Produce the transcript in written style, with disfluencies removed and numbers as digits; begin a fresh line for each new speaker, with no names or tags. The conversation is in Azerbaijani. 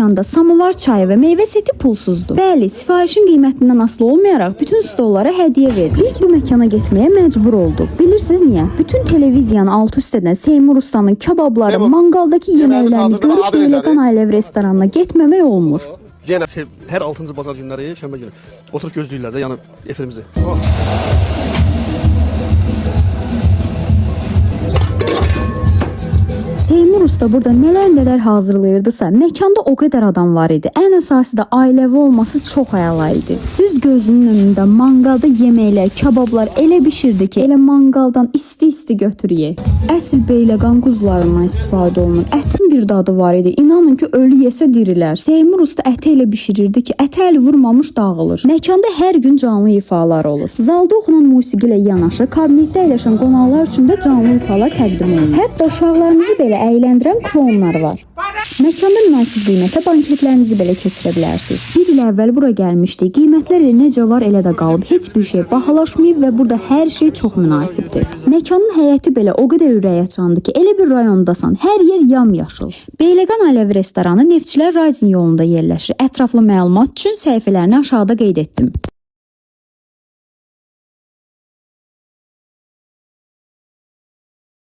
məkanda samovar çayı və meyvə seti pulsuzdur. Bəli, sifarişin qiymətindən asılı olmayaraq bütün stollara hədiyyə verilir. Biz bu məkana getməyə məcbur olduq. Bilirsiniz niyə? Bütün televiziyanı alt üst edən Seymur Ustanın kababları, manqaldakı yeməklərini görüb Beyləqan Ailəvi restoranına getməmək olmur.
Yenə hər 6-cı bazar günləri, şənbə günü oturub gözləyirlər də, yəni efirimizi.
Seymur Usta burada nələr hazırlayırdısa, məkanda o qədər adam var idi. Ən əsası da ailəvi olması çox əla idi. Düz gözünün önündə manqalda yeməklər, kabablar elə bişirdi ki, elə manqaldan isti-isti götürüyək. Əsl Beyləqan quzularından istifadə olunur. Ətin bir dadı var idi. İnanın ki, ölü yesə dirilər. Seymur Usta əti elə bişirirdi ki, əti əli vurmamış dağılır. Məkanda hər gün canlı ifalar olur. Zalda oxunan musiqi ilə yanaşı, kabinetdə əyləşən qonaqlar üçün də canlı ifalar təqdim olunur. Hətta uşaqlarınızı belə əyləndirən klonlar var. Məkanda münasib qiymətə banketlərinizi belə keçirə bilərsiniz. Bir il əvvəl bura gəlmişdik. Qiymətlər elə necə var, elə də qalıb. Heç bir şey bahalaşmayıb və burada hər şey çox münasibdir. Məkanın həyəti belə o qədər ürək açandı ki, elə bir rayondasan, hər yer yamyaşıl. Beyləqan Ailəvi restoranı Neftçilər Rising yolunda yerləşir. Ətraflı məlumat üçün səhifələrini aşağıda qeyd etdim.